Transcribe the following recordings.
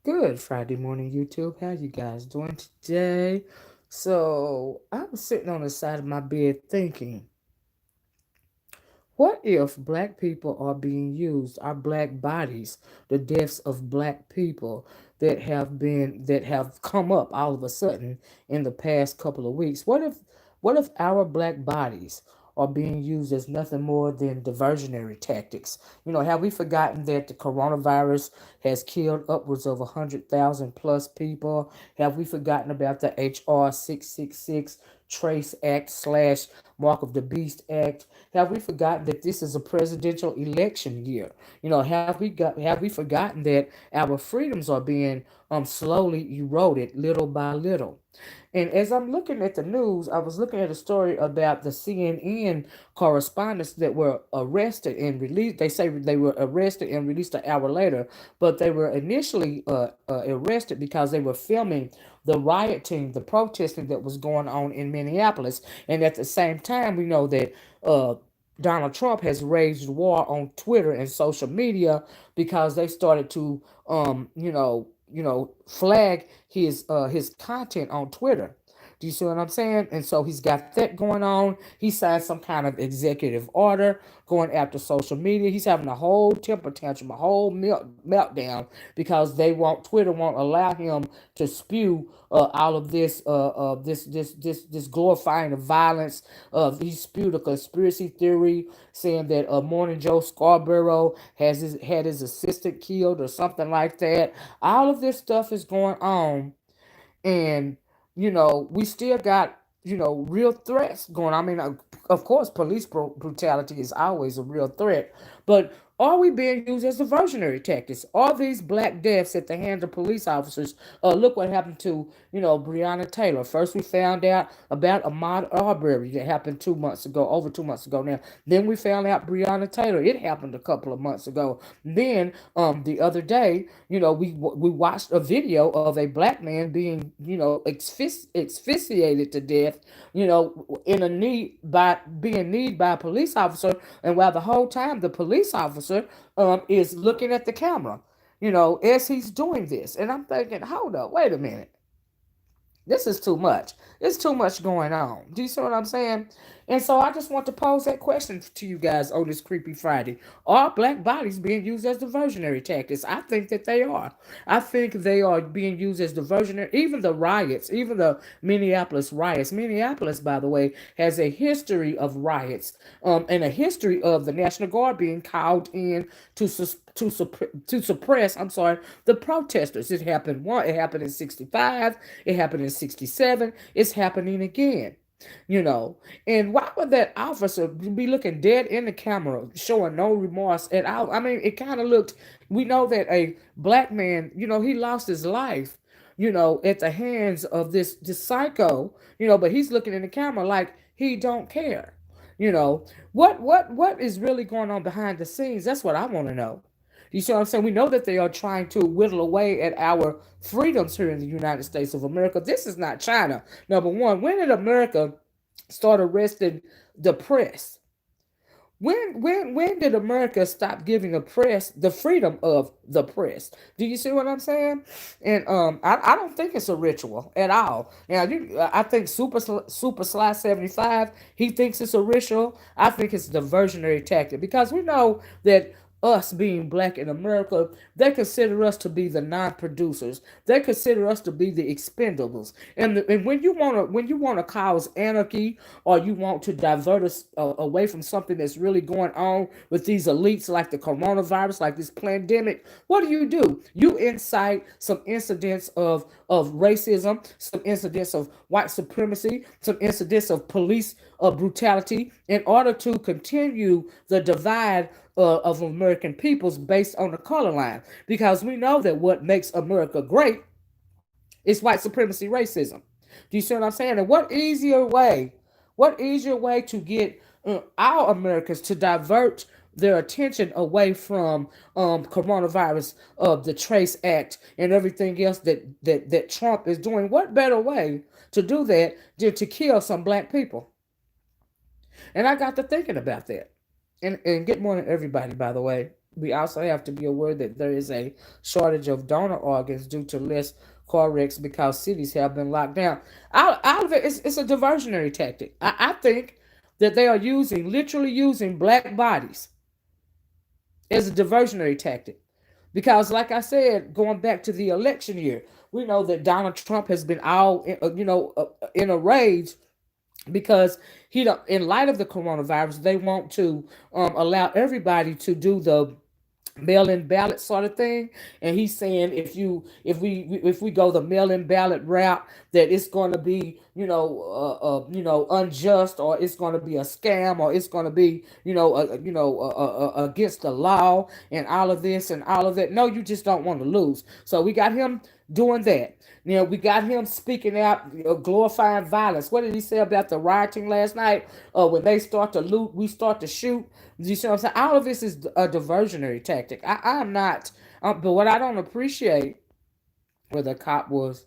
Good Friday morning, YouTube. How you guys doing today? So I was sitting on the side of my bed thinking, what if black people are being used, our black bodies, the deaths of black people that have come up all of a sudden in the past couple of weeks? What if our black bodies are being used as nothing more than diversionary tactics? Have we forgotten that the coronavirus has killed upwards of 100,000 plus people? Have we forgotten about the H.R. 666 Trace Act slash Mark of the Beast Act? Have we forgotten that this is a presidential election year? Have we forgotten that our freedoms are being slowly eroded little by little? And as I'm looking at the news, I was looking at a story about the CNN correspondents that were arrested and released. They say they were arrested and released an hour later, but they were initially arrested because they were filming the rioting, the protesting that was going on in Minneapolis. And at the same time, we know that Donald Trump has raised war on Twitter and social media because they started to, flag his content on Twitter. Do you see what I'm saying? And so he's got that going on. He signed some kind of executive order going after social media. He's having a whole temper tantrum, a whole meltdown because Twitter won't allow him to spew all of this glorifying of violence. He spewed a conspiracy theory saying that Morning Joe Scarborough had his assistant killed or something like that. All of this stuff is going on, and we still got real threats going. I mean, of course, police brutality is always a real threat, but are we being used as diversionary tactics? Are these black deaths at the hands of police officers? Look what happened to Breonna Taylor. First, we found out about Ahmaud Arbery that happened 2 months ago, over 2 months ago now. Then we found out Breonna Taylor. It happened a couple of months ago. Then the other day, we watched a video of a black man being asphyxiated to death, in a knee by being kneed by a police officer, and while the whole time the police officer is looking at the camera, as he's doing this, and I'm thinking, hold up, wait a minute. This is too much. It's too much going on. Do you see what I'm saying? And so I just want to pose that question to you guys on this creepy Friday. Are black bodies being used as diversionary tactics? I think that they are. I think they are being used as diversionary. Even the riots, even the Minneapolis riots. Minneapolis, by the way, has a history of riots, and a history of the National Guard being called in to suppress, I'm sorry, the protesters. It happened in 65, it happened in 67, it's happening again. You know, and why would that officer be looking dead in the camera, showing no remorse at all? I mean, it kind of looked, we know that a black man, he lost his life, at the hands of this psycho, but he's looking in the camera like he don't care. You know, what is really going on behind the scenes? That's what I want to know. You see what I'm saying? We know that they are trying to whittle away at our freedoms here in the United States of America. This is not China. Number one, when did America start arresting the press? When did America stop giving the press the freedom of the press? Do you see what I'm saying? And I don't think it's a ritual at all. Now I think Super Sly 75, he thinks it's a ritual. I think it's a diversionary tactic because we know that us being black in America, they consider us to be the non-producers. They consider us to be the expendables. And when you wanna cause anarchy, or you want to divert us away from something that's really going on with these elites, like the coronavirus, like this pandemic, what do? You incite some incidents of racism, some incidents of white supremacy, some incidents of police brutality, in order to continue the divide of American peoples based on the color line. Because we know that what makes America great It's white supremacy racism. Do you see what I'm saying? And what easier way to get our Americans to divert their attention away from coronavirus, the Trace Act, and everything else that Trump is doing? What better way to do that than to kill some black people? And I got to thinking about that. And good morning, everybody, by the way. We also have to be aware that there is a shortage of donor organs due to less car wrecks because cities have been locked down. Out of it, it's a diversionary tactic. I think that they are literally using black bodies as a diversionary tactic. Because, like I said, going back to the election year, we know that Donald Trump has been all, in a rage because he don't, in light of the coronavirus, they want to allow everybody to do the mail-in ballot sort of thing. And he's saying if we go the mail-in ballot route, that it's going to be unjust, or it's going to be a scam, or it's going to be against the law, and all of this and all of that. No, you just don't want to lose. So we got him doing that. We got him speaking out, glorifying violence. What did he say about the rioting last night? When they start to loot, we start to shoot. You see what I'm saying? All of this is a diversionary tactic. I'm not, but what I don't appreciate, where the cop was,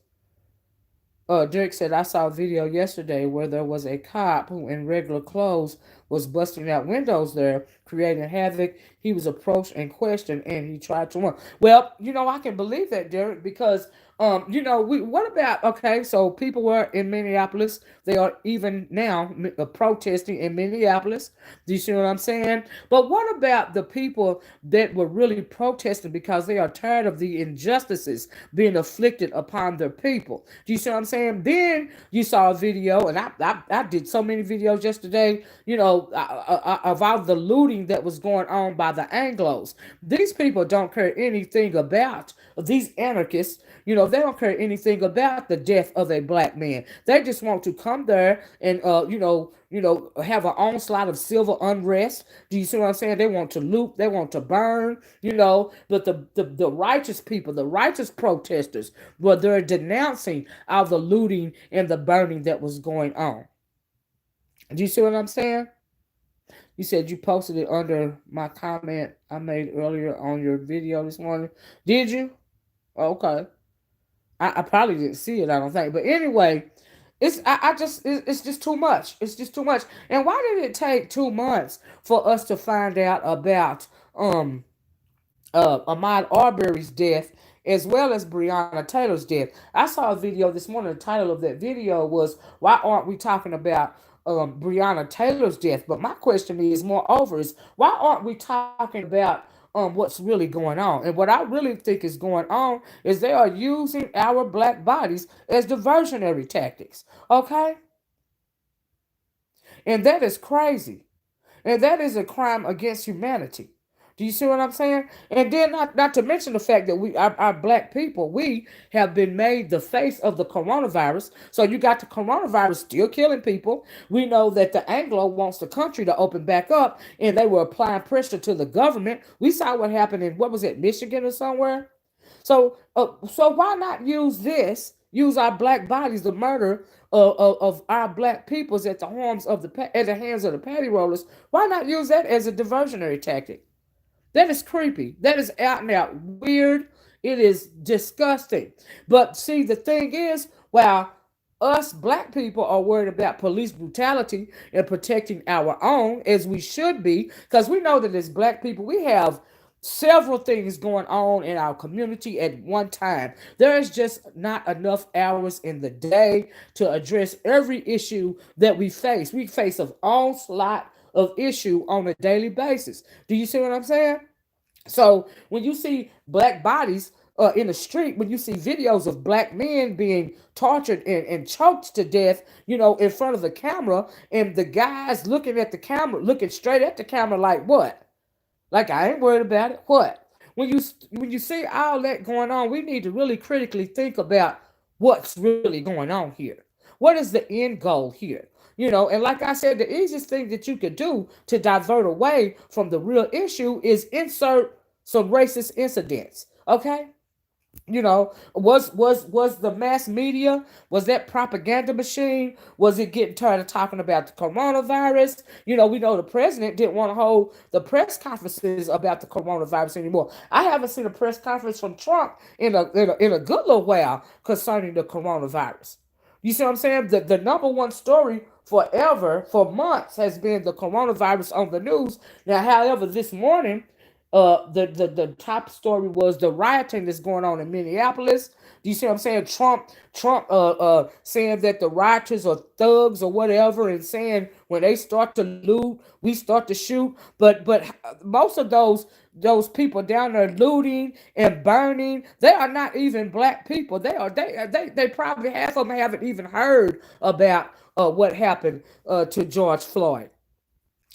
Derek said, I saw a video yesterday where there was a cop who, in regular clothes, was busting out windows there, creating havoc. He was approached and questioned, and he tried to run. Well, I can believe that, Derek, because, what about, okay, so people were in Minneapolis. They are even now protesting in Minneapolis. Do you see what I'm saying? But what about the people that were really protesting because they are tired of the injustices being afflicted upon their people? Do you see what I'm saying? Then you saw a video, and I did so many videos yesterday, of all the looting that was going on by the Anglos. These people don't care anything about these anarchists. They don't care anything about the death of a black man. They just want to come there and have an onslaught of civil unrest. Do you see what I'm saying? They want to loot, they want to burn, but the righteous people, the righteous protesters, well, they're denouncing all the looting and the burning that was going on. Do you see what I'm saying? You said you posted it under my comment I made earlier on your video this morning. Did you? Okay. I probably didn't see it, I don't think. But anyway, it's just too much. It's just too much. And why did it take 2 months for us to find out about Ahmaud Arbery's death, as well as Breonna Taylor's death? I saw a video this morning. The title of that video was, "Why aren't we talking about Breonna Taylor's death?" But my question is, moreover, is why aren't we talking about what's really going on? And what I really think is going on is they are using our black bodies as diversionary tactics. Okay? And that is crazy. And that is a crime against humanity. Do you see what I'm saying? And then not to mention the fact that our black people, we have been made the face of the coronavirus. So you got the coronavirus still killing people. We know that the Anglo wants the country to open back up, and they were applying pressure to the government. We saw what happened in, what was it, Michigan or somewhere? So why not use our black bodies, the murder of our black peoples at the hands of the patty rollers? Why not use that as a diversionary tactic? That is creepy. That is out and out weird. It is disgusting. But see, the thing is, while us black people are worried about police brutality and protecting our own, as we should be, because we know that as black people, we have several things going on in our community at one time. There is just not enough hours in the day to address every issue that we face. We face an onslaught of issue on a daily basis. Do you see what I'm saying? So when you see black bodies in the street, when you see videos of black men being tortured and choked to death, in front of the camera, and the guys looking at the camera, looking straight at the camera like, what? Like, I ain't worried about it. What? When you see all that going on, we need to really critically think about what's really going on here. What is the end goal here? And like I said, the easiest thing that you could do to divert away from the real issue is insert some racist incidents. Okay? Was the mass media, was that propaganda machine, was it getting tired of talking about the coronavirus? We know the president didn't want to hold the press conferences about the coronavirus anymore. I haven't seen a press conference from Trump in a good little while concerning the coronavirus. You see what I'm saying? The number one story forever, for months, has been the coronavirus on the news. Now, however, this morning, the top story was the rioting that's going on in Minneapolis. Do you see what I'm saying? Trump saying that the rioters are thugs or whatever, and saying when they start to loot, we start to shoot. But most of those people down there looting and burning, they are not even black people. They probably, half of them haven't even heard about what happened to George Floyd.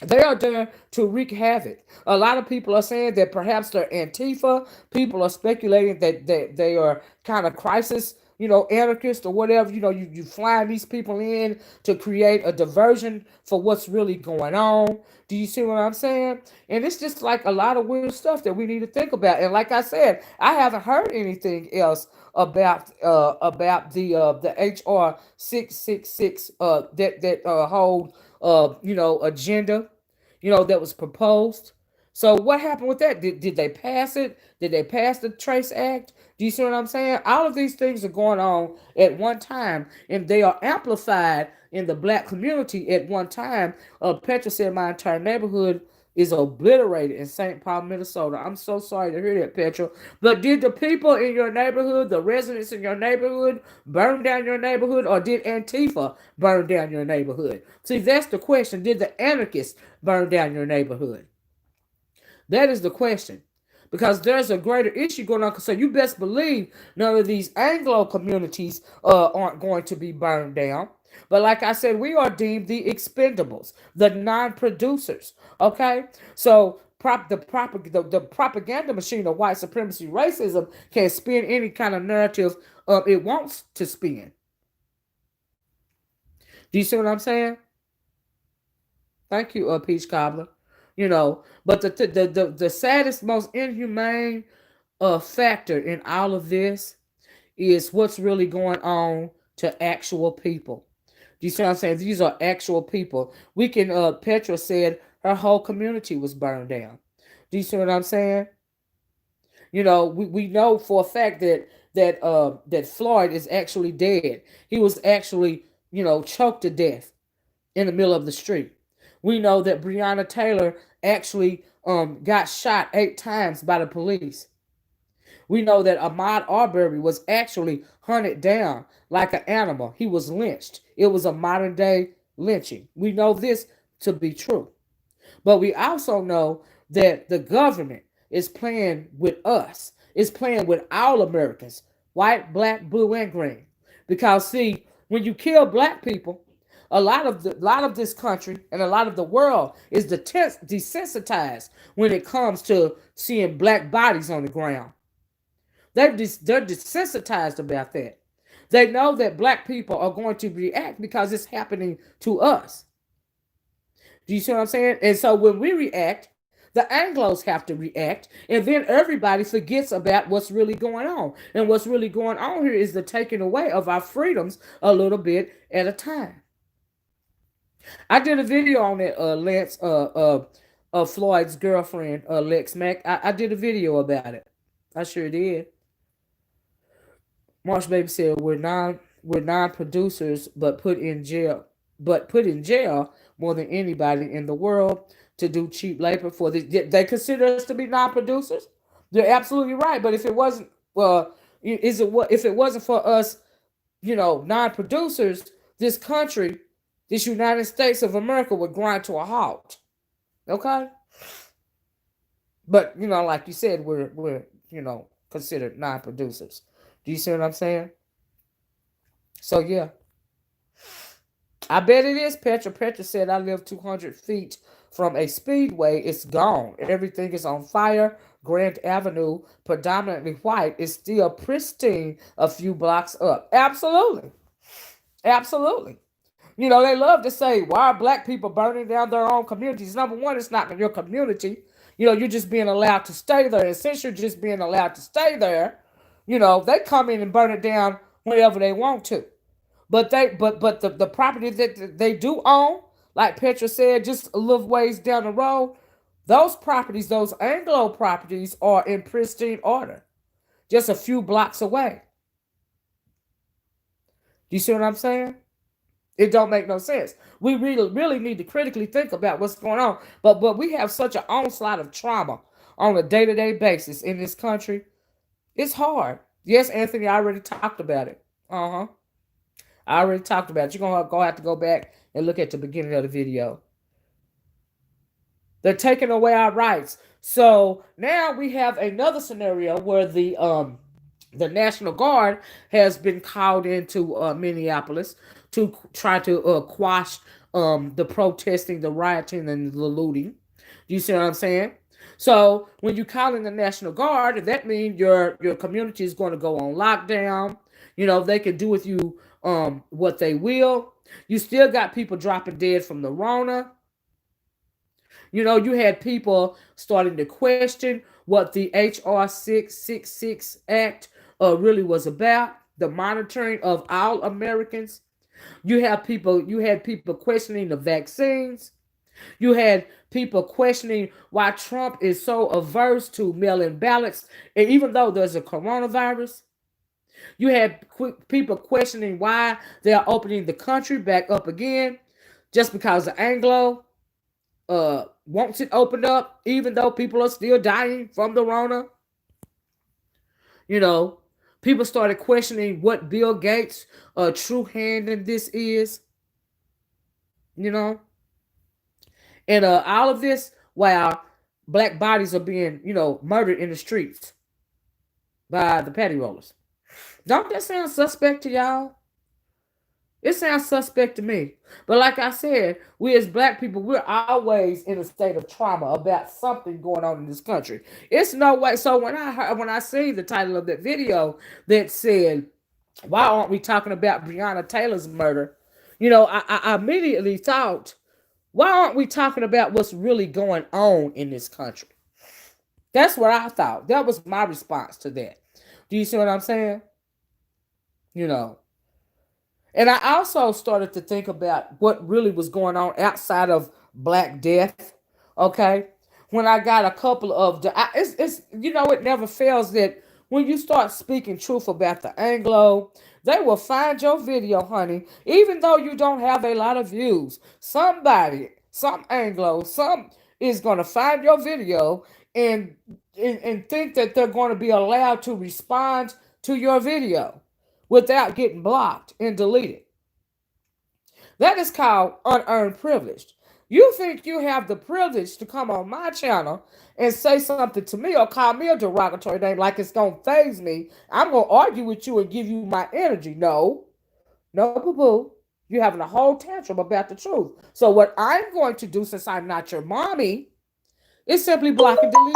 They are there to wreak havoc. A lot of people are saying that perhaps they're Antifa. People are speculating that they are kind of crisis, anarchists or whatever. You flying these people in to create a diversion for what's really going on. Do you see what I'm saying? And it's just like a lot of weird stuff that we need to think about. And like I said, I haven't heard anything else about the H.R.666 that hold agenda, that was proposed. So what happened with that? Did they pass it? Did they pass the Trace Act? Do you see what I'm saying? All of these things are going on at one time, and they are amplified in the black community at one time. Petra said my entire neighborhood is obliterated in St. Paul, Minnesota. I'm so sorry to hear that, Petra. But did the people in your neighborhood, the residents in your neighborhood, burn down your neighborhood, or did Antifa burn down your neighborhood? See, that's the question. Did the anarchists burn down your neighborhood? That is the question. Because there's a greater issue going on. So you best believe none of these Anglo communities aren't going to be burned down. But like I said, we are deemed the expendables, the non-producers. Okay, so the propaganda machine of white supremacy, racism can spin any kind of narrative it wants to spin. Do you see what I'm saying? Thank you, Peach Cobbler. But the saddest, most inhumane factor in all of this is what's really going on to actual people. Do you see what I'm saying? These are actual people. Petra said her whole community was burned down. Do you see what I'm saying? We know for a fact that Floyd is actually dead. He was actually, choked to death in the middle of the street. We know that Breonna Taylor actually got shot 8 times by the police. We know that Ahmaud Arbery was actually hunted down like an animal. He was lynched. It was a modern day lynching. We know this to be true. But we also know that the government is playing with us, is playing with all Americans, white, black, blue, and green. Because see, when you kill black people, a lot of this country and a lot of the world is desensitized when it comes to seeing black bodies on the ground. They're desensitized about that. They know that black people are going to react because it's happening to us. Do you see what I'm saying? And so when we react, the Anglos have to react, and then everybody forgets about what's really going on. And what's really going on here is the taking away of our freedoms a little bit at a time. I did a video on it, Lance, Floyd's girlfriend, Lex Mack. I did a video about it. I sure did. Marsh Baby said we're non producers, but put in jail more tit anybody in the world to do cheap labor for they consider us to be non-producers. They're absolutely right. But if it wasn't, is it what if it wasn't for us, non-producers, this country, this United States of America would grind to a halt. Okay, but like you said, we're considered non-producers. Do you see what I'm saying? So yeah, I bet it is. Petra said I live 200 feet from a speedway. It's gone. Everything is on fire. Grant Avenue, predominantly white, is still pristine a few blocks up. Absolutely. Absolutely. They love to say, why are black people burning down their own communities? Number one, it's not in your community. You're just being allowed to stay there. And since you're just being allowed to stay there, They come in and burn it down whenever they want to. But the property that they do own, like Petra said, just a little ways down the road, those properties, those Anglo properties, are in pristine order, just a few blocks away. You see what I'm saying? It don't make no sense. We really need to critically think about what's going on. But we have such an onslaught of trauma on a day-to-day basis in this country. It's hard. Yes, Anthony, I already talked about it. Uh-huh. I already talked about it. You're gonna have to go back and look at the beginning of the video. They're taking away our rights. So now we have another scenario where the National Guard has been called into Minneapolis to try to quash the protesting, the rioting, and the looting. You see what I'm saying? So when you call in the National Guard, that means your community is going to go on lockdown. They can do with you what they will. You still got people dropping dead from the Rona. You had people starting to question what the H.R.6666 Act really was about, the monitoring of all Americans. You had people questioning the vaccines. You had people questioning why Trump is so averse to mail-in ballots, and even though there's a coronavirus. You had people questioning why they are opening the country back up again, just because the Anglo wants it opened up, even though people are still dying from the Rona. You know, People started questioning what Bill Gates' true hand in this is. You know, and all of this while black bodies are being murdered in the streets by the patty rollers. Don't that sound suspect to y'all? It sounds suspect to me. But like I said, we as black people, we're always in a state of trauma about something going on in this country. It's no way. So when I see the title of that video that said, "Why aren't we talking about Breonna Taylor's murder?" I immediately thought, why aren't we talking about what's really going on in this country? That's what I thought. That was my response to that. Do you see what I'm saying? You know, And I also started to think about what really was going on outside of Black Death. Okay, when I got a couple of it never fails that when you start speaking truth about the Anglo, they will find your video, honey. Even though you don't have a lot of views, somebody, some Anglo, some is gonna find your video and and think that they're going to be allowed to respond to your video without getting blocked and deleted. That is called unearned privilege. You think you have the privilege to come on my channel and say something to me or call me a derogatory name like it's going to phase me. I'm going to argue with you and give you my energy. No, no, boo boo. You're having a whole tantrum about the truth. So, what I'm going to do, since I'm not your mommy, is simply block and delete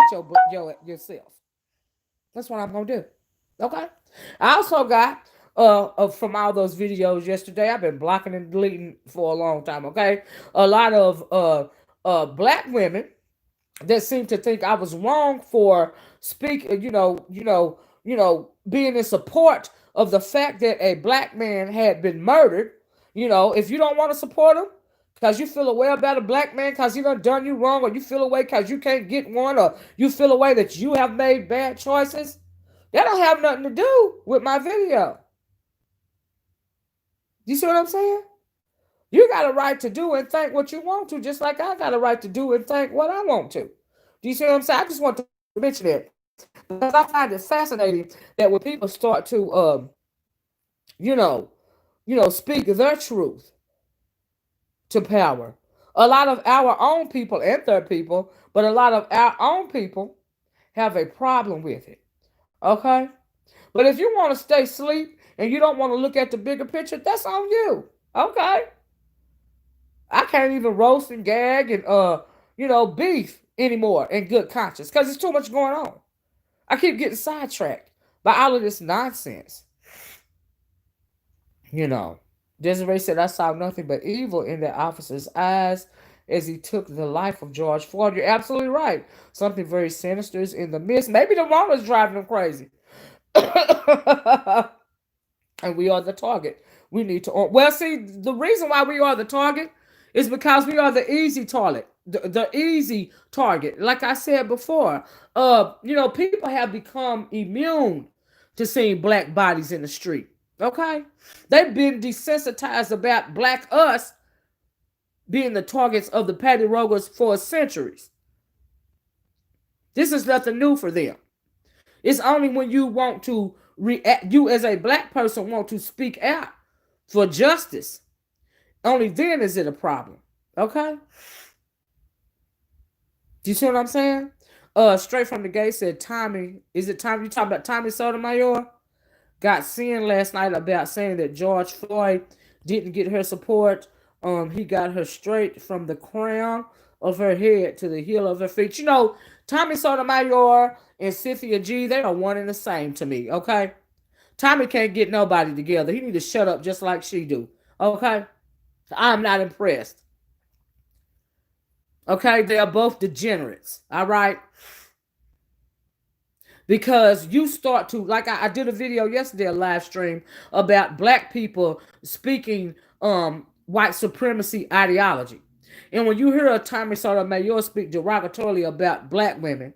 yourself. That's what I'm going to do. Okay? I also got from all those videos yesterday. I've been blocking and deleting for a long time. Okay, a lot of black women that seem to think I was wrong for speaking. Being in support of the fact that a black man had been murdered. If you don't want to support him because you feel a way about a black man because he done you wrong, or you feel a way because you can't get one, or you feel a way that you have made bad choices, that don't have nothing to do with my video. You see what I'm saying? You got a right to do and think what you want to, just like I got a right to do and think what I want to. Do you see what I'm saying? I just want to mention it because I find it fascinating that when people start to, speak their truth to power, a lot of our own people and third people, but a lot of our own people have a problem with it. Okay? But if you want to stay asleep and you don't want to look at the bigger picture, that's on you. Okay? I can't even roast and gag and beef anymore in good conscience because there's too much going on. I keep getting sidetracked by all of this nonsense. Desiree said, I saw nothing but evil in the officer's eyes as he took the life of George Floyd. You're absolutely right. Something very sinister is in the midst. Maybe the Rona's driving him crazy. And we are the target. We need to. Well, see, the reason why we are the target is because we are the easy target. The easy target. Like I said before, people have become immune to seeing black bodies in the street. Okay, they've been desensitized about black us being the targets of the patty rogers for centuries. This is nothing new for them. It's only when you want to react, you as a black person want to speak out for justice. Only then is it a problem. Okay? Do you see what I'm saying? Straight from the gate said Tommy. Is it Tommy? You talking about Tommy Sotomayor? Got seen last night about saying that George Floyd didn't get her support. He got her straight from the crown of her head to the heel of her feet. Tommy Sotomayor and Cynthia G, they are one and the same to me, okay? Tommy can't get nobody together. He need to shut up just like she do, okay? I'm not impressed. Okay, they are both degenerates, all right? Because you start to, like I did a video yesterday, a live stream about black people speaking white supremacy ideology. And when you hear a Tommy Sotomayor speak derogatorily about black women,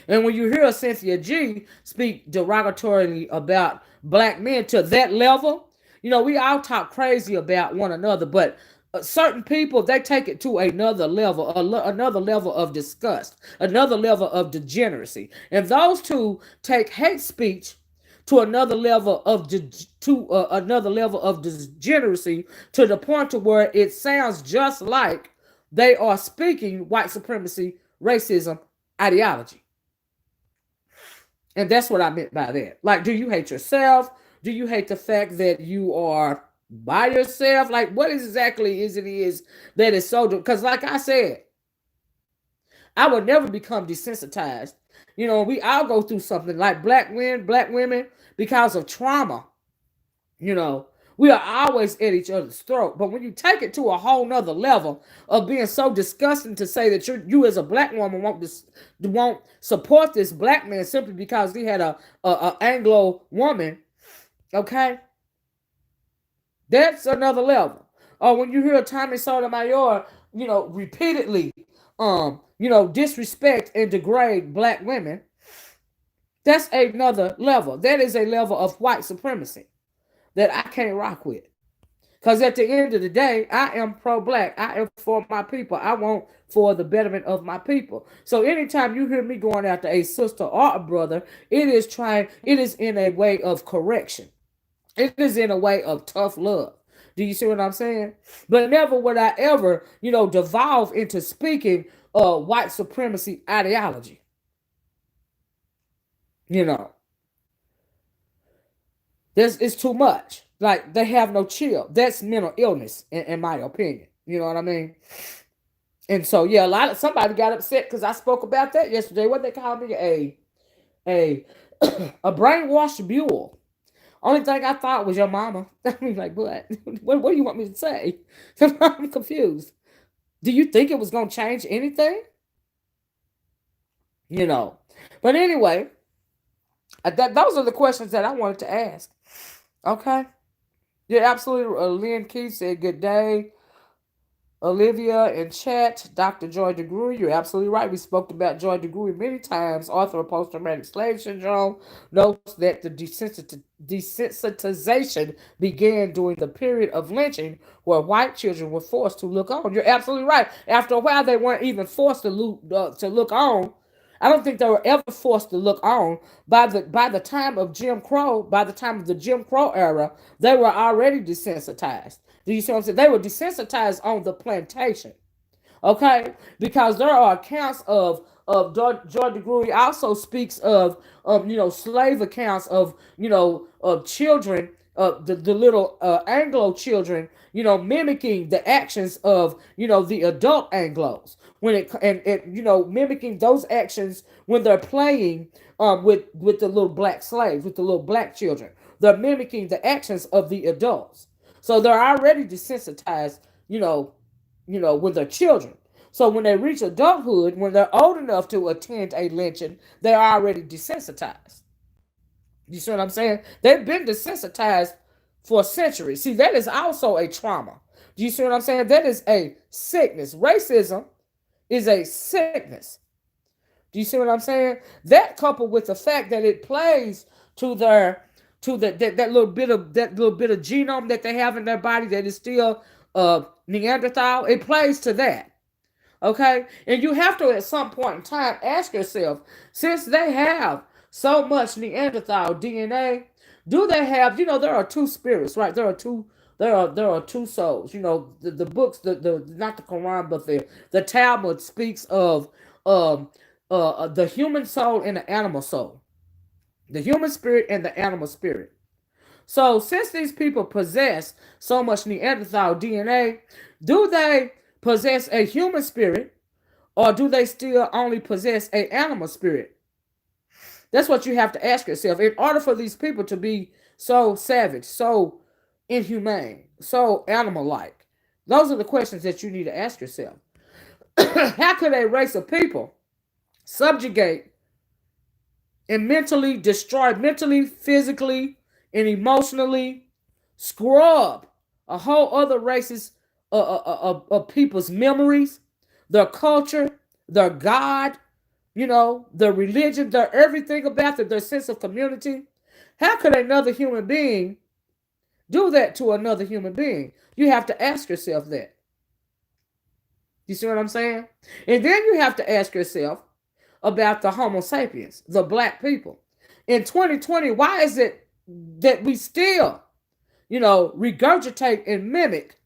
and when you hear Cynthia G speak derogatorily about black men to that level, we all talk crazy about one another, but certain people, they take it to another level, another level of disgust, another level of degeneracy. And those two take hate speech to another level of another level of degeneracy, to the point to where it sounds just like they are speaking white supremacy, racism ideology. And that's what I meant by that. Like, do you hate yourself? Do you hate the fact that you are by yourself? Like, what exactly is that is so? Because, like I said, I would never become desensitized. We all go through something like black women, because of trauma. We are always at each other's throat. But when you take it to a whole nother level of being so disgusting to say that you as a black woman won't support this black man simply because he had a Anglo woman, okay? That's another level. Or when you hear Tommy Sotomayor, repeatedly, disrespect and degrade black women, that's another level. That is a level of white supremacy that I can't rock with. Because at the end of the day, I am pro-black. I am for my people. I want for the betterment of my people. So anytime you hear me going after a sister or a brother, it is in a way of correction. It is in a way of tough love. Do you see what I'm saying? But never would I ever, devolve into speaking white supremacy ideology. This is too much. Like, they have no chill. That's mental illness, in my opinion. You know what I mean? And so, yeah, somebody got upset because I spoke about that yesterday. What they call me, a a brainwashed mule. Only thing I thought was your mama. I mean, like, what do you want me to say? I'm confused. Do you think it was gonna change anything? But anyway, those are the questions that I wanted to ask. Okay. Yeah, absolutely. Lynn Keith said, good day. Olivia in chat, Dr. Joy DeGruy, you're absolutely right. We spoke about Joy DeGruy many times. Author of Post-Traumatic Slave Syndrome notes that the desensitization began during the period of lynching where white children were forced to look on. You're absolutely right. After a while, they weren't even forced to look on. I don't think they were ever forced to look on. By the time of Jim Crow, by the time of the Jim Crow era, they were already desensitized. Do you see what I'm saying? They were desensitized on the plantation. Okay? Because there are accounts of George DeGruy also speaks of slave accounts of children, the little Anglo children, mimicking the actions of the adult Anglos when it mimicking those actions when they're playing with the little black slaves, with the little black children. They're mimicking the actions of the adults. So they're already desensitized, when they're children. So when they reach adulthood, when they're old enough to attend a lynching, they're already desensitized. You see what I'm saying? They've been desensitized for centuries. See, that is also a trauma. Do you see what I'm saying? That is a sickness. Racism is a sickness. Do you see what I'm saying? That coupled with the fact that it plays to their that little bit of genome that they have in their body that is still Neanderthal, it plays to that. Okay? And you have to at some point in time ask yourself, since they have so much Neanderthal DNA, do they have, there are two spirits, right? There are two souls. The books, the not the Quran, but the Talmud speaks of um the human soul and the animal soul. The human spirit and the animal spirit. So since these people possess so much Neanderthal DNA, do they possess a human spirit, or do they still only possess an animal spirit? That's what you have to ask yourself. In order for these people to be so savage, so inhumane, so animal like, those are the questions that you need to ask yourself. How could a race of people subjugate and mentally destroy, mentally, physically, and emotionally scrub a whole other races of people's memories, their culture, their God, their religion, their everything about it, their sense of community? How could another human being do that to another human being? You have to ask yourself that. You see what I'm saying? And then you have to ask yourself about the Homo sapiens, the black people. In 2020, why is it that we still, regurgitate and mimic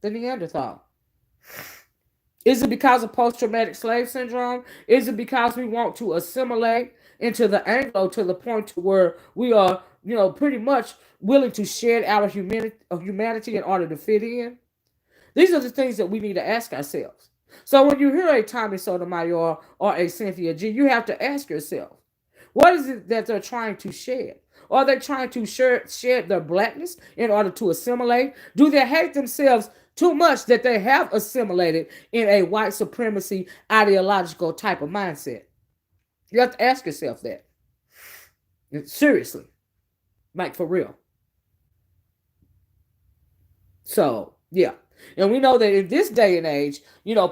the Neanderthal? Is it because of post-traumatic slave syndrome? Is it because we want to assimilate into the Anglo to the point to where we are, pretty much willing to shed our humanity in order to fit in? These are the things that we need to ask ourselves. So when you hear a Tommy Sotomayor or a Cynthia G, you have to ask yourself, what is it that they're trying to shed? Are they trying to shed their blackness in order to assimilate? Do they hate themselves too much that they have assimilated in a white supremacy ideological type of mindset? You have to ask yourself that. Seriously. Like, for real. So, yeah. And we know that in this day and age,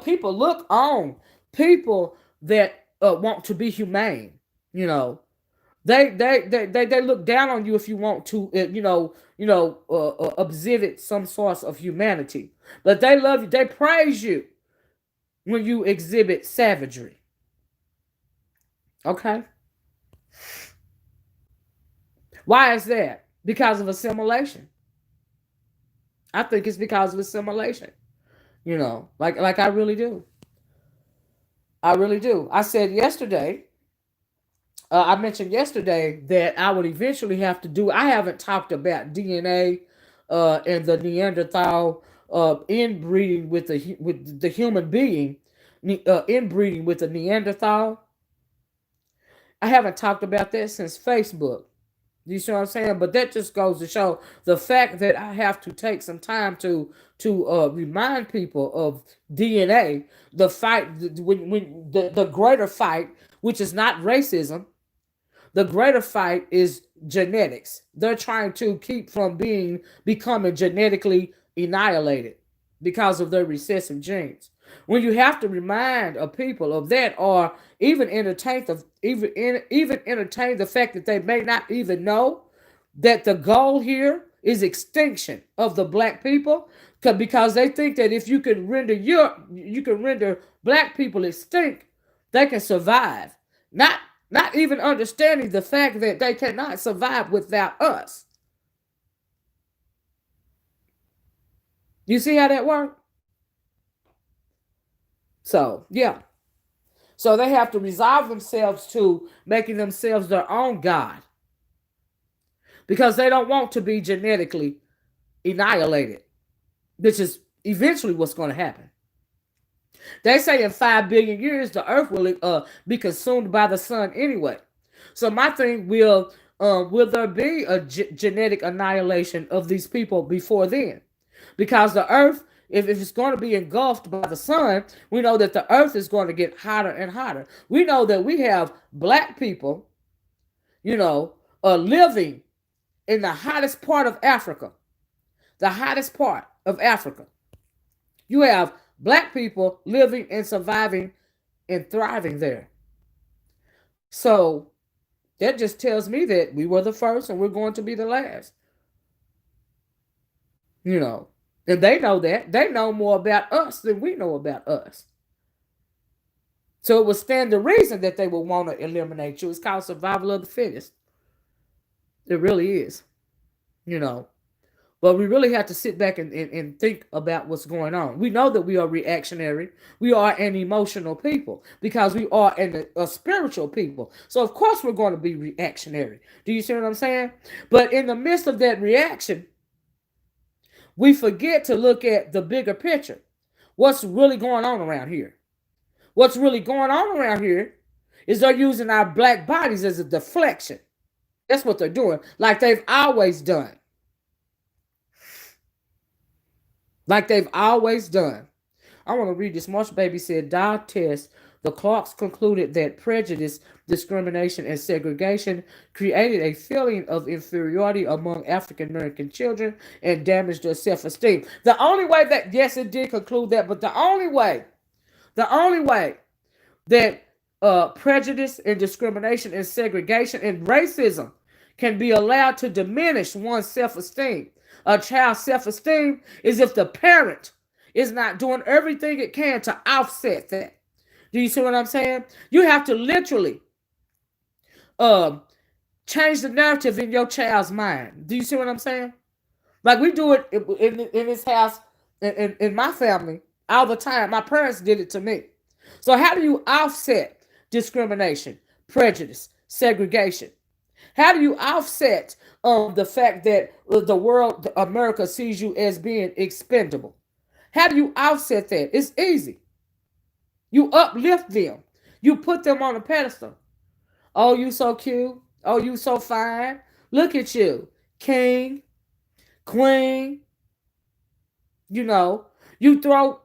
people look on people that want to be humane. They look down on you if you want to, exhibit some source of humanity. But they love you. They praise you when you exhibit savagery. Okay? Why is that? Because of assimilation. I think it's because of assimilation. Like I really do. I really do. I mentioned yesterday that I would eventually have to do. I haven't talked about DNA and the Neanderthal inbreeding with the human being, inbreeding with the Neanderthal. I haven't talked about that since Facebook. You see what I'm saying? But that just goes to show the fact that I have to take some time to remind people of DNA, the fight, when the greater fight, which is not racism. The greater fight is genetics. They're trying to keep from becoming genetically annihilated because of their recessive genes. When you have to remind a people of that, or even entertain the fact that they may not even know that the goal here is extinction of the black people, because they think that if you can render black people extinct, they can survive. Not even understanding the fact that they cannot survive without us. You see how that works? So, yeah. So they have to resolve themselves to making themselves their own God, because they don't want to be genetically annihilated, which is eventually what's going to happen. They say in 5 billion years, the earth will be consumed by the sun anyway. So my thing will there be a genetic annihilation of these people before then? Because the earth, if it's going to be engulfed by the sun, we know that the earth is going to get hotter and hotter. We know that we have black people, living in the hottest part of Africa. The hottest part of Africa. You have black people living and surviving and thriving there. So that just tells me that we were the first and we're going to be the last. You know, and they know that. They know more about us than we know about us. So it would stand to reason that they would want to eliminate you. It's called survival of the fittest. It really is. You know. But we really have to sit back and think about what's going on. We know that we are reactionary. We are an emotional people because we are a spiritual people. So, of course, we're going to be reactionary. Do you see what I'm saying? But in the midst of that reaction, we forget to look at the bigger picture. What's really going on around here? What's really going on around here is they're using our black bodies as a deflection. That's what they're doing, like they've always done. Like they've always done. I want to read this. Marsh Baby said, Dow test. The Clarks concluded that prejudice, discrimination, and segregation created a feeling of inferiority among African American children and damaged their self-esteem. The only way that, yes, it did conclude that, but the only way that prejudice and discrimination and segregation and racism can be allowed to diminish one's self-esteem, a child's self-esteem, is if the parent is not doing everything it can to offset that. Do you see what I'm saying? You have to literally change the narrative in your child's mind. Do you see what I'm saying? Like we do it in this house, in my family, all the time. My parents did it to me. So how do you offset discrimination, prejudice, segregation? How do you offset the fact that the world, America, sees you as being expendable? How do you offset that? It's easy. You uplift them. You put them on a pedestal. Oh, you so cute. Oh, you so fine. Look at you. King, queen. You know, you throw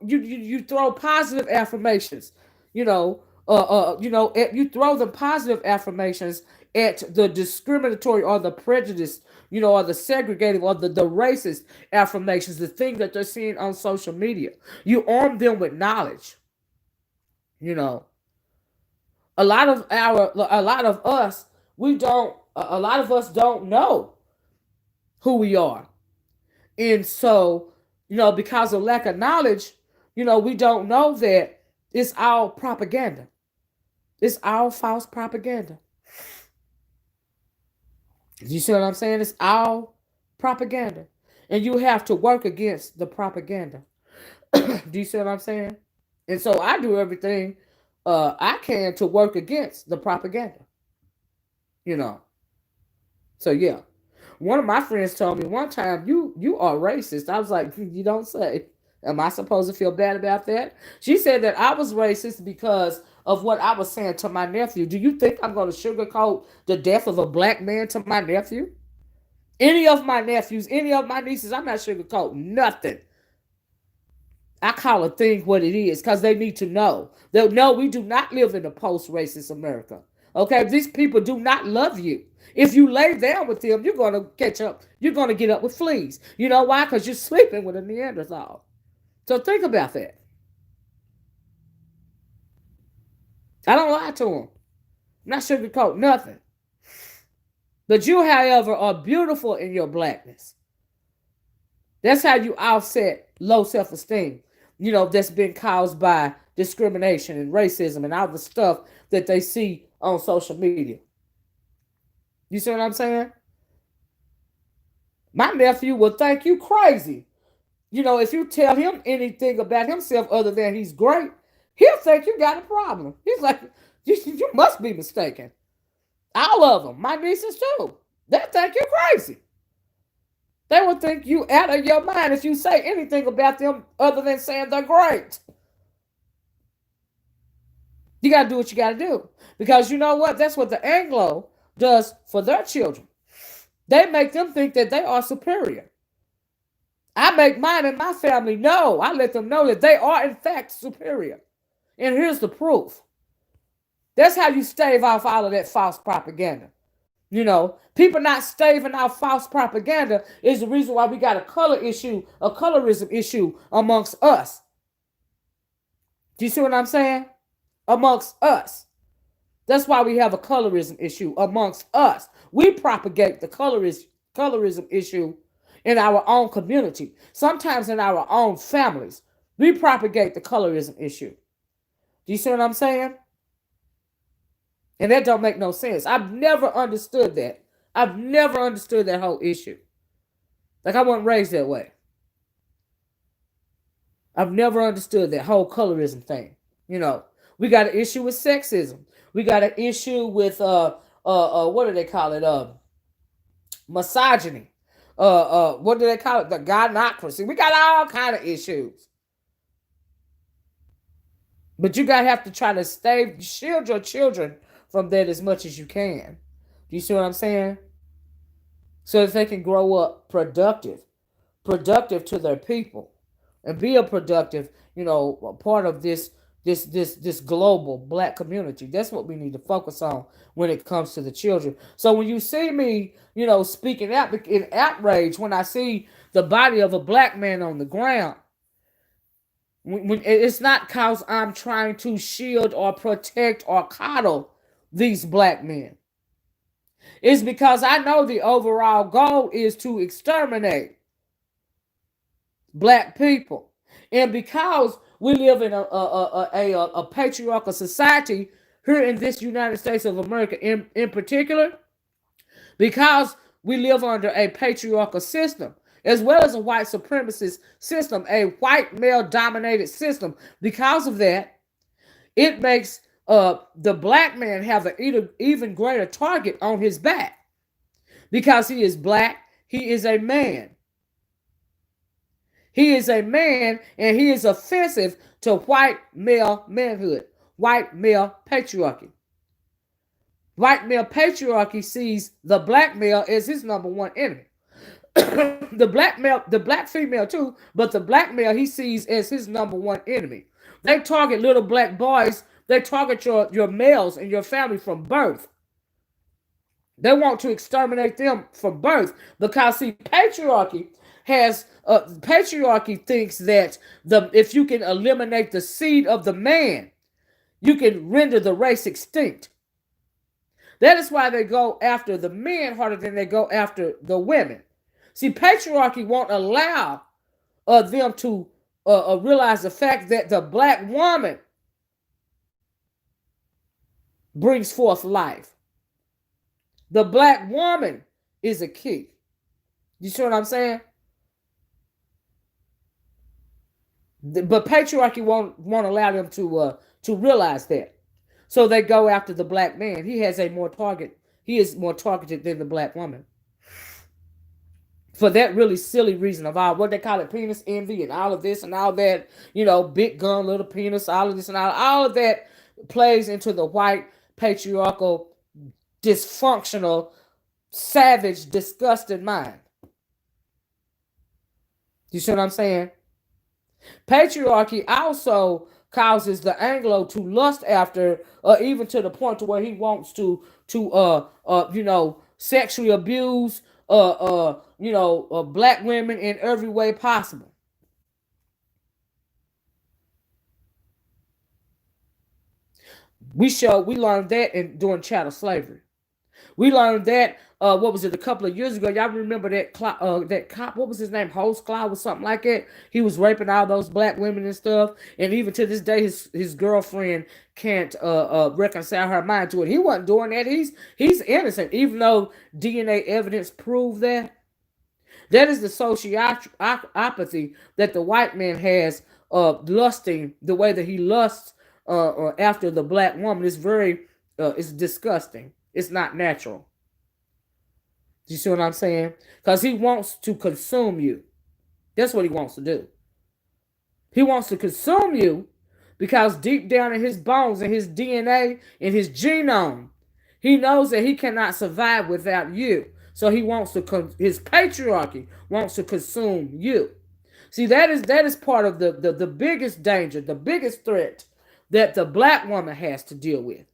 positive affirmations. You throw the positive affirmations at the discriminatory or the prejudice, or the segregative or the racist affirmations, the thing that they're seeing on social media. You arm them with knowledge. A lot of us don't know who we are. And so, because of lack of knowledge, we don't know that it's all propaganda. It's all false propaganda. You see what I'm saying? It's all propaganda. And you have to work against the propaganda. Do you see what I'm saying? And so I do everything I can to work against the propaganda. So yeah. One of my friends told me one time, you are racist. I was like, you don't say. Am I supposed to feel bad about that? She said that I was racist because of what I was saying to my nephew. Do you think I'm going to sugarcoat the death of a black man to my nephew? Any of my nephews, any of my nieces, I'm not sugarcoating nothing. I call a thing what it is because they need to know. They'll know we do not live in a post-racist America. Okay, these people do not love you. If you lay down with them, you're going to catch up. You're going to get up with fleas. You know why? Because you're sleeping with a Neanderthal. So think about that. I don't lie to them. I'm not sugarcoat nothing. But you, however, are beautiful in your blackness. That's how you offset low self-esteem, that's been caused by discrimination and racism and all the stuff that they see on social media. You see what I'm saying? My nephew will think you crazy. If you tell him anything about himself other than he's great, he'll think you got a problem. He's like, you must be mistaken. All of them, my nieces too, they think you're crazy. They would think you out of your mind if you say anything about them other than saying they're great. You got to do what you got to do. Because you know what? That's what the Anglo does for their children. They make them think that they are superior. I make mine and my family know. I let them know that they are, in fact, superior. And here's the proof. That's how you stave off all of that false propaganda. People not staving out false propaganda is the reason why we got a color issue, a colorism issue amongst us. Do you see what I'm saying? Amongst us. That's why we have a colorism issue amongst us. We propagate the colorism issue in our own community, sometimes in our own families. We propagate the colorism issue. Do you see what I'm saying? And that don't make no sense. I've never understood that. I've never understood that whole issue. Like, I wasn't raised that way. I've never understood that whole colorism thing. We got an issue with sexism. We got an issue with what do they call it? Misogyny. What do they call it? The gynocracy. We got all kind of issues. But you gotta have to try to shield your children from that as much as you can. Do you see what I'm saying? So that they can grow up productive to their people, and be a productive, part of this global black community. That's what we need to focus on when it comes to the children. So when you see me, speaking out in outrage when I see the body of a black man on the ground, when it's not because I'm trying to shield or protect or coddle these black men. It's because I know the overall goal is to exterminate black people. And because we live in a patriarchal society here in this United States of America in particular, because we live under a patriarchal system, as well as a white supremacist system, a white male-dominated system. Because of that, it makes the black man have an even greater target on his back. Because he is black, he is a man. He is a man, and he is offensive to white male manhood, white male patriarchy. White male patriarchy sees the black male as his number one enemy. The black female too, but the black male he sees as his number one enemy. They target little black boys. They target your males and your family from birth. They want to exterminate them from birth because, see, patriarchy thinks that if you can eliminate the seed of the man, you can render the race extinct. That is why they go after the men harder than they go after the women. See, patriarchy won't allow them to realize the fact that the black woman brings forth life. The black woman is a key. You see what I'm saying? But patriarchy won't allow them to realize that. So they go after the black man. He is more targeted than the black woman. For that really silly reason of all what they call it, penis envy and all of this and all that, big gun, little penis, all of this and all of that plays into the white patriarchal, dysfunctional, savage, disgusted mind. You see what I'm saying? Patriarchy also causes the Anglo to lust after, even to the point to where he wants to sexually abuse, black women in every way possible. We learned that during chattel slavery. We learned that, what was it, a couple of years ago? Y'all remember that cop, what was his name? Host Cloud or something like that? He was raping all those black women and stuff. And even to this day, his girlfriend can't reconcile her mind to it. He wasn't doing that. He's innocent, even though DNA evidence proved that. That is the sociopathy that the white man has, lusting the way that he lusts after the black woman. It's disgusting. It's not natural. Do you see what I'm saying? Because he wants to consume you. That's what he wants to do. He wants to consume you because deep down in his bones, in his DNA, in his genome, he knows that he cannot survive without you. So he wants to, his patriarchy wants to consume you. See, that is part of the biggest danger, the biggest threat that the black woman has to deal with.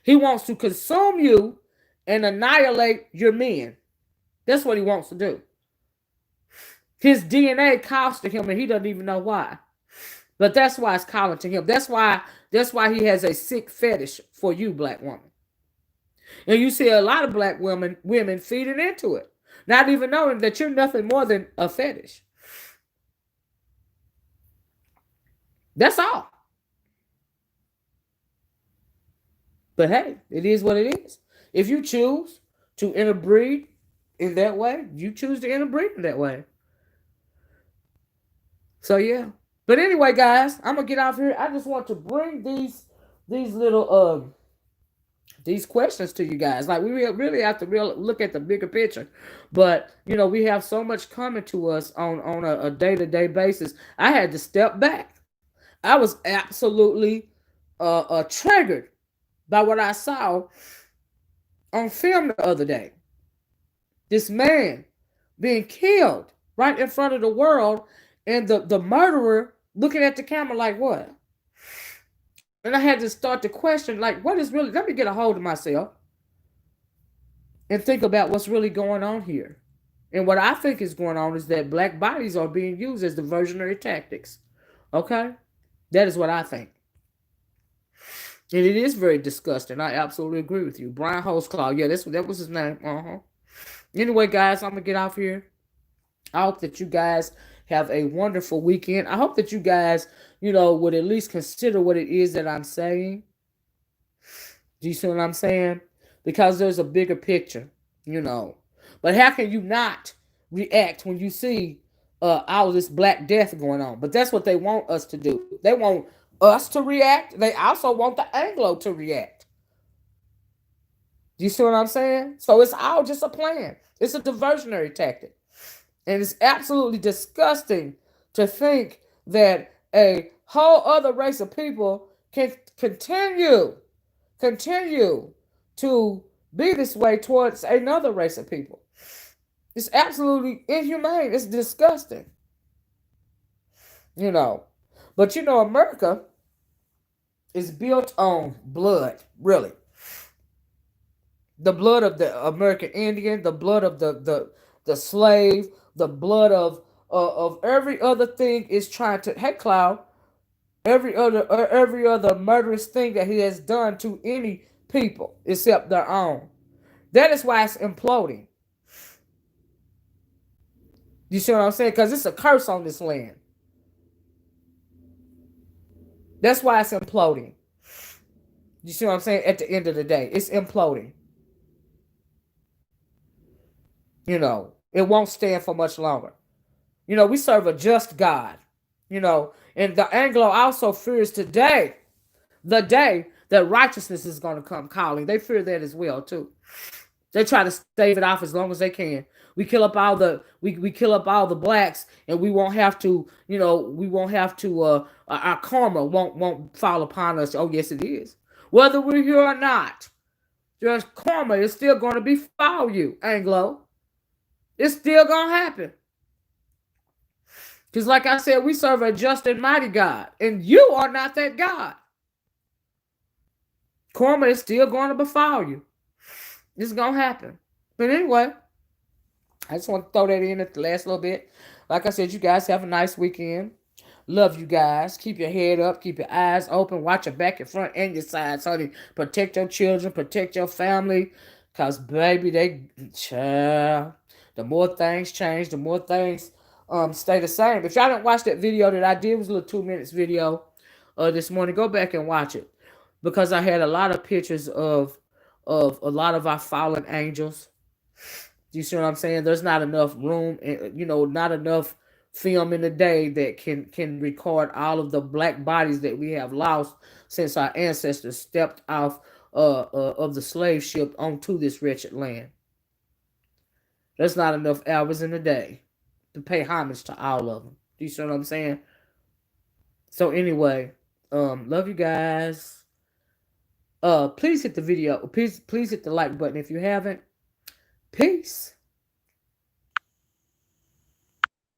He wants to consume you and annihilate your men. That's what he wants to do. His DNA calls to him, and he doesn't even know why. But that's why it's calling to him. That's why he has a sick fetish for you, black woman. And you see a lot of black women feeding into it, not even knowing that you're nothing more than a fetish. That's all. But hey, it is what it is. If you choose to interbreed in that way, you choose to interbreed in that way. So yeah. But anyway, guys, I'm gonna get off here. I just want to bring these little these questions to you guys. Like, we really have to look at the bigger picture. But we have so much coming to us on a day-to-day basis. I had to step back. I was absolutely triggered by what I saw on film the other day. This man being killed right in front of the world, and the murderer looking at the camera like, what? And I had to start to question, like, what is really, let me get a hold of myself and think about what's really going on here. And what I think is going on is that black bodies are being used as diversionary tactics. Okay? That is what I think. And it is very disgusting. I absolutely agree with you. Brian Holzclaw. Yeah, that was his name. Anyway, guys, I'm going to get off here. I hope that you guys have a wonderful weekend. I hope that you guys, would at least consider what it is that I'm saying. Do you see what I'm saying? Because there's a bigger picture, But how can you not react when you see all this Black Death going on? But that's what they want us to do. They want us to react. They also want the Anglo to react. Do you see what I'm saying? So it's all just a plan. It's a diversionary tactic. And it's absolutely disgusting to think that a whole other race of people can continue to be this way towards another race of people. It's absolutely inhumane. It's disgusting. But America is built on blood, really. The blood of the American Indian, the blood of the slave, the blood of every other thing is trying to, hey Cloud, every other murderous thing that he has done to any people except their own. That is why it's imploding. You see what I'm saying? Because it's a curse on this land. That's why it's imploding. You see what I'm saying? At the end of the day, it's imploding. It won't stand for much longer. We serve a just God. And the Anglo also fears today, the day that righteousness is going to come calling. They fear that as well too. They try to stave it off as long as they can. We kill up all the blacks, and we won't have to. Our karma won't fall upon us. Oh yes, it is. Whether we're here or not, your karma is still going to befall you, Anglo. It's still going to happen. Because like I said, we serve a just and mighty God. And you are not that God. Karma is still going to befall you. It's going to happen. But anyway, I just want to throw that in at the last little bit. Like I said, you guys have a nice weekend. Love you guys. Keep your head up. Keep your eyes open. Watch your back, your front, and your sides, honey. Protect your children. Protect your family. Because, baby, the more things change, the more things stay the same. If y'all didn't watch that video that I did, it was a little 2 minutes video this morning. Go back and watch it, because I had a lot of pictures of a lot of our fallen angels. Do you see what I'm saying? There's not enough room, not enough film in the day that can record all of the black bodies that we have lost since our ancestors stepped off of the slave ship onto this wretched land. There's not enough hours in the day to pay homage to all of them. Do you see what I'm saying? So anyway, love you guys. Please hit the video. Please hit the like button if you haven't. Peace.